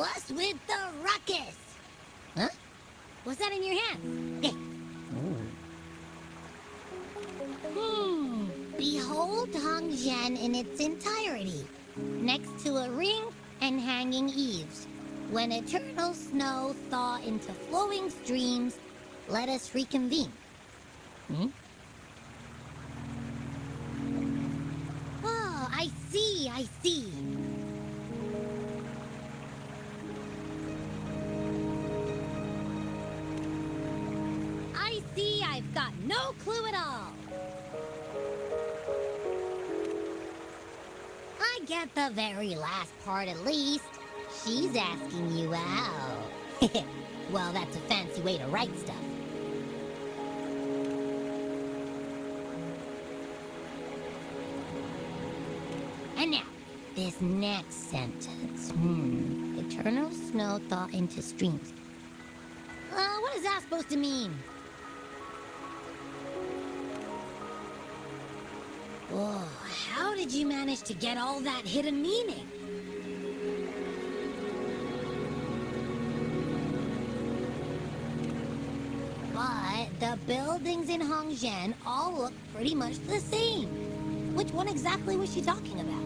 What's with the ruckus? Huh? What's that in your hand? Behold Hongzhen in its entirety, next to a ring and hanging eaves. When eternal snow thaw into flowing streams, let us reconvene. Oh, I see, I see. I see I've got no clue at all. I get the very last part at least. She's asking you out. Well, that's a fancy way to write stuff. And now, this next sentence. Eternal snow thaw into streams. What is that supposed to mean? Whoa, how did you manage to get all that hidden meaning? But the buildings in Hongzhen all look pretty much the same. Which one exactly was she talking about?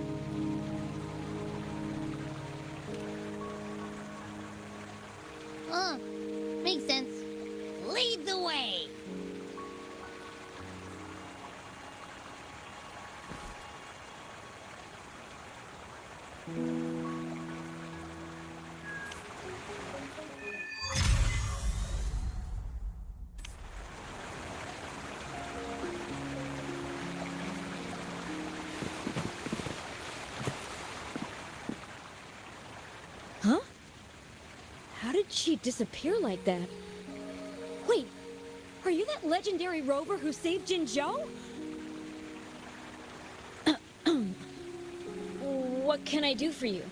Makes sense. Lead the way! Huh? How did she disappear like that? Wait, are you that legendary rover who saved Jinzhou? What can I do for you?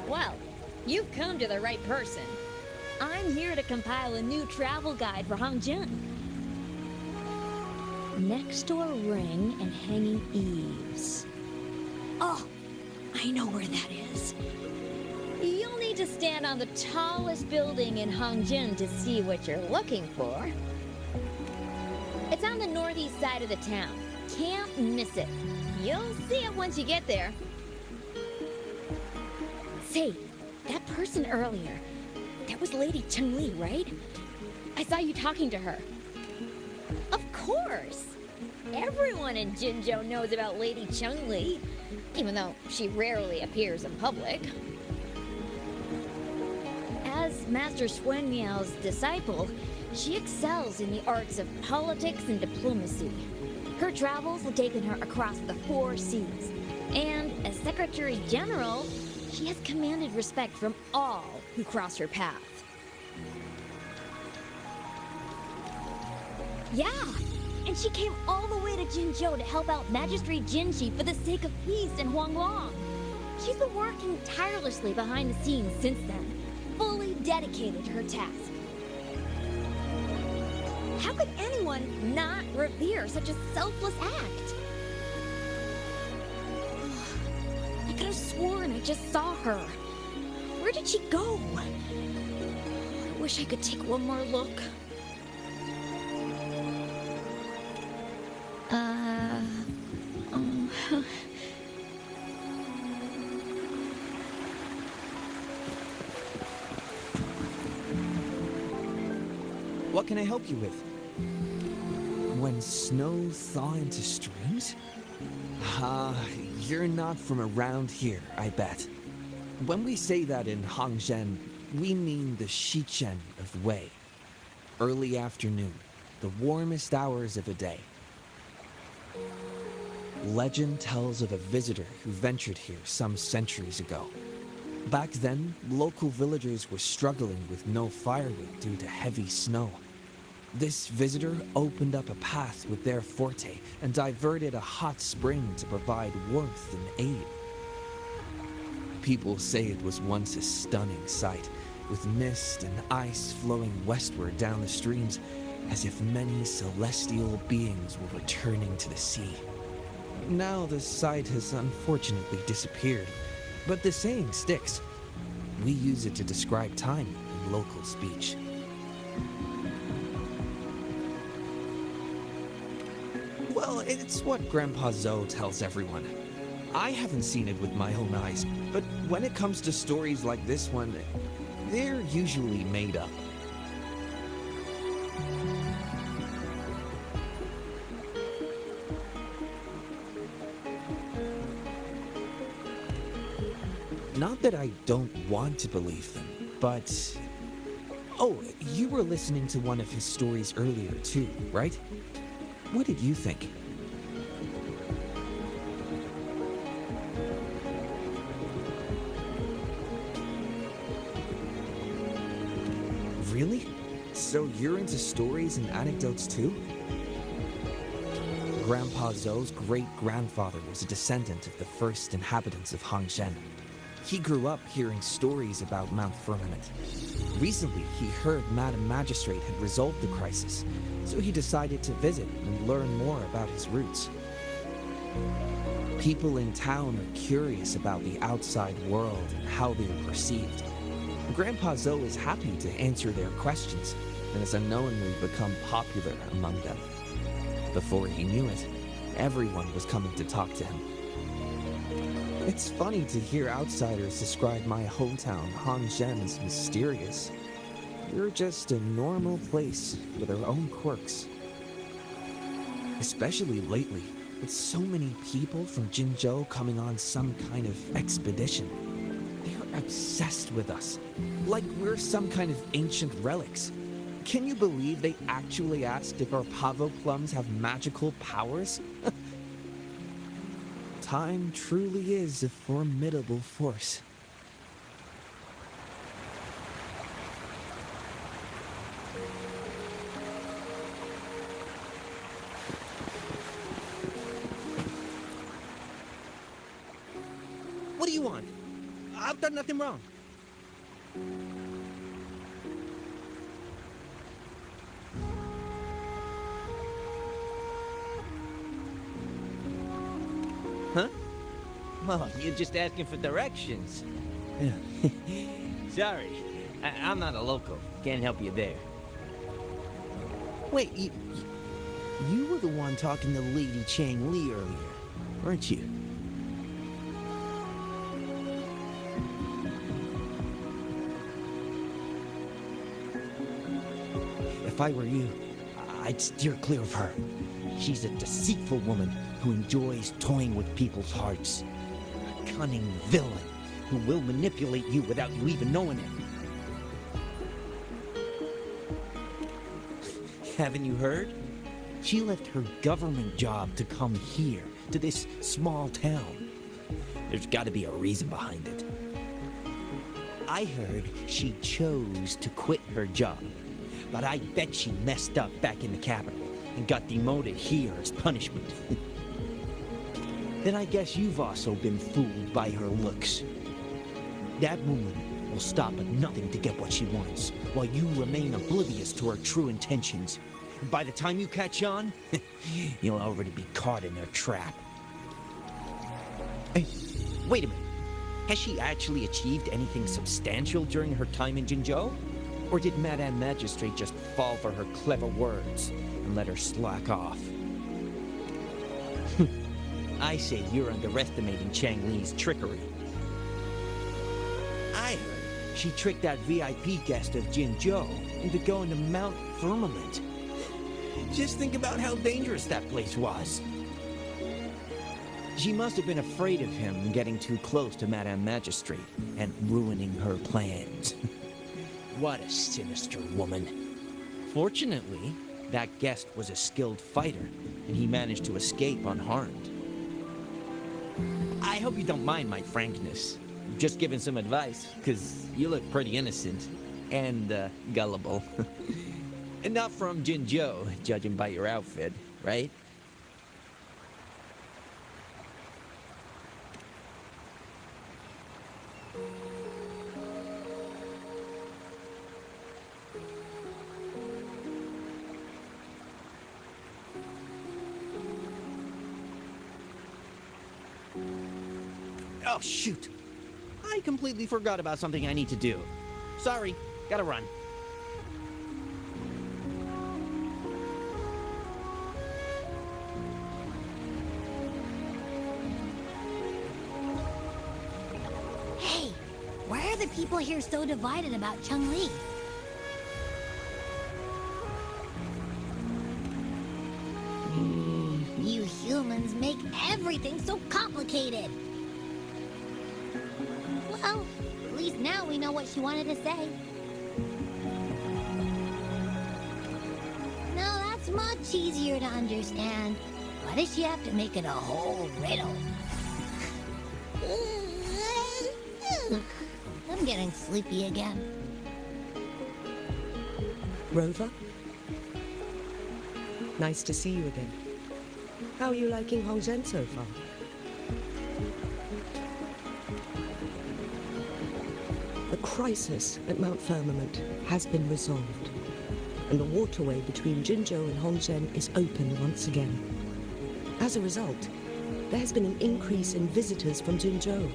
Well, you've come to the right person. I'm here to compile a new travel guide for Hongzhen. Next door ring and hanging eaves. Oh, I know where that is. You'll need to stand on the tallest building in Hongzhen to see what you're looking for. It's on the northeast side of the town. Can't miss it. You'll see it once you get there. Say, that person earlier, that was Lady Cheng-Li, right? I saw you talking to her. Of course! Everyone in Jinzhou knows about Lady Cheng-Li, even though she rarely appears in public. As Master Xuan Miao's disciple, she excels in the arts of politics and diplomacy. Her travels have taken her across the 4 seas, and as Secretary General, she has commanded respect from all who cross her path. Yeah, and she came all the way to Jinzhou to help out Magistrate Jinxi for the sake of peace in Huanglong. She's been working tirelessly behind the scenes since then, fully dedicated to her task. How could anyone not revere such a selfless act? I could have sworn I just saw her. Where did she go? I wish I could take one more look. What can I help you with? When snow thaw into streams? You're not from around here, I bet. When we say that in Hongzhen, we mean the Shichen of Wei. Early afternoon, the warmest hours of a day. Legend tells of a visitor who ventured here some centuries ago. Back then, local villagers were struggling with no firewood due to heavy snow. This visitor opened up a path with their forte and diverted a hot spring to provide warmth and aid. People say it was once a stunning sight, with mist and ice flowing westward down the streams, as if many celestial beings were returning to the sea. Now the site has unfortunately disappeared, but the saying sticks. We use it to describe time in local speech. Well, it's what Grandpa Zoe tells everyone. I haven't seen it with my own eyes, but when it comes to stories like this one, they're usually made up. Not that I don't want to believe them, but... Oh, you were listening to one of his stories earlier too, right? What did you think? Really? So you're into stories and anecdotes too? Grandpa Zoe's great-grandfather was a descendant of the first inhabitants of Hangzhen. He grew up hearing stories about Mount Firmament. Recently, he heard Madam Magistrate had resolved the crisis, so he decided to visit and learn more about his roots. People in town are curious about the outside world and how they are perceived. Grandpa Zoe is happy to answer their questions and has unknowingly become popular among them. Before he knew it, everyone was coming to talk to him. It's funny to hear outsiders describe my hometown, Hangzhen, as mysterious. We're just a normal place with our own quirks. Especially lately, with so many people from Jinzhou coming on some kind of expedition. They're obsessed with us, like we're some kind of ancient relics. Can you believe they actually asked if our pavo plums have magical powers? Time truly is a formidable force. What do you want? I've done nothing wrong. Huh? Well, you're just asking for directions. Sorry, I'm not a local. Can't help you there. Wait, you were the one talking to Lady Chang Li earlier, weren't you? If I were you, I'd steer clear of her. She's a deceitful woman who enjoys toying with people's hearts. A cunning villain who will manipulate you without you even knowing it. Haven't you heard? She left her government job to come here, to this small town. There's got to be a reason behind it. I heard she chose to quit her job, but I bet she messed up back in the capital and got demoted here as punishment. Then I guess you've also been fooled by her looks. That woman will stop at nothing to get what she wants, while you remain oblivious to her true intentions. And by the time you catch on, you'll already be caught in her trap. Hey, wait a minute. Has she actually achieved anything substantial during her time in Jinzhou? Or did Madame Magistrate just fall for her clever words and let her slack off? I say you're underestimating Chang Li's trickery. I heard she tricked that VIP guest of Jinzhou into going to Mount Firmament. Just think about how dangerous that place was. She must have been afraid of him getting too close to Madame Magistrate and ruining her plans. What a sinister woman. Fortunately, that guest was a skilled fighter, and he managed to escape unharmed. I hope you don't mind my frankness. Just giving some advice, because you look pretty innocent and gullible. Not from Jinzhou, judging by your outfit, right? Oh, shoot. I completely forgot about something I need to do. Sorry, gotta run. Hey, why are the people here so divided about Chun-Li? You humans make everything so complicated. Well, at least now we know what she wanted to say. No, that's much easier to understand. Why does she have to make it a whole riddle? I'm getting sleepy again. Rover? Nice to see you again. How are you liking Hongzhen so far? The crisis at Mount Firmament has been resolved, and the waterway between Jinzhou and Hongzhen is open once again. As a result, there has been an increase in visitors from Jinzhou,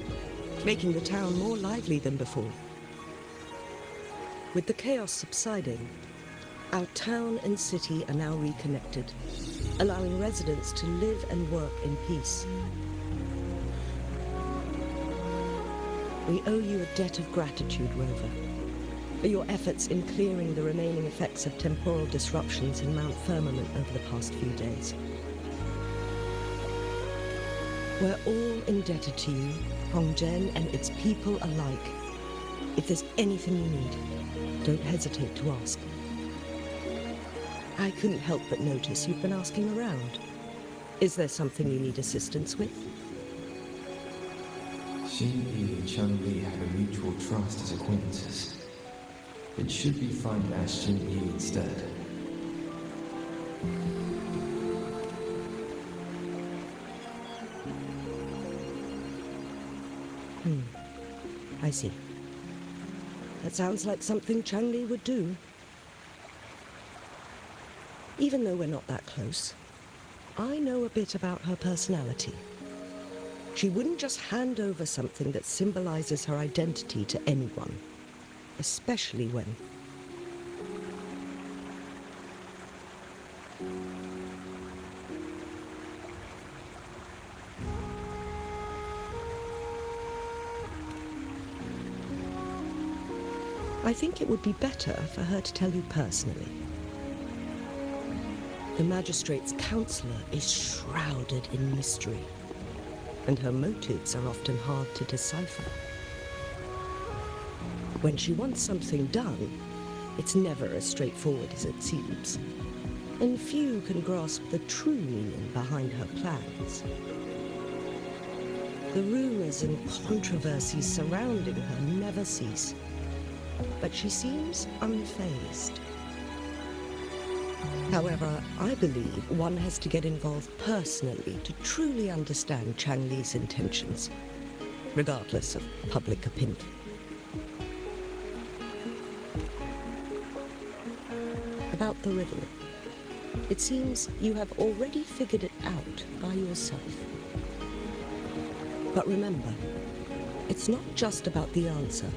making the town more lively than before. With the chaos subsiding, our town and city are now reconnected, allowing residents to live and work in peace. We owe you a debt of gratitude, Rover, for your efforts in clearing the remaining effects of temporal disruptions in Mount Firmament over the past few days. We're all indebted to you, Hongzhen and its people alike. If there's anything you need, don't hesitate to ask. I couldn't help but notice you've been asking around. Is there something you need assistance with? Xinyi and Chun-Li had a mutual trust as acquaintances. It should be fine to ask Xinyi instead. I see. That sounds like something Chun-Li would do. Even though we're not that close, I know a bit about her personality. She wouldn't just hand over something that symbolizes her identity to anyone, especially when... I think it would be better for her to tell you personally. The magistrate's counselor is shrouded in mystery, and her motives are often hard to decipher. When she wants something done, it's never as straightforward as it seems, and few can grasp the true meaning behind her plans. The rumors and controversies surrounding her never cease, but she seems unfazed. However, I believe one has to get involved personally to truly understand Chang-Li's intentions, regardless of public opinion. About the riddle, it seems you have already figured it out by yourself. But remember, it's not just about the answer,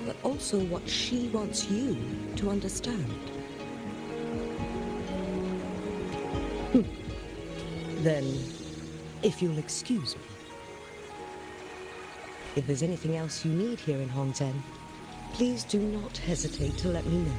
but also what she wants you to understand. Then, if you'll excuse me, if there's anything else you need here in Hongzhen, please do not hesitate to let me know.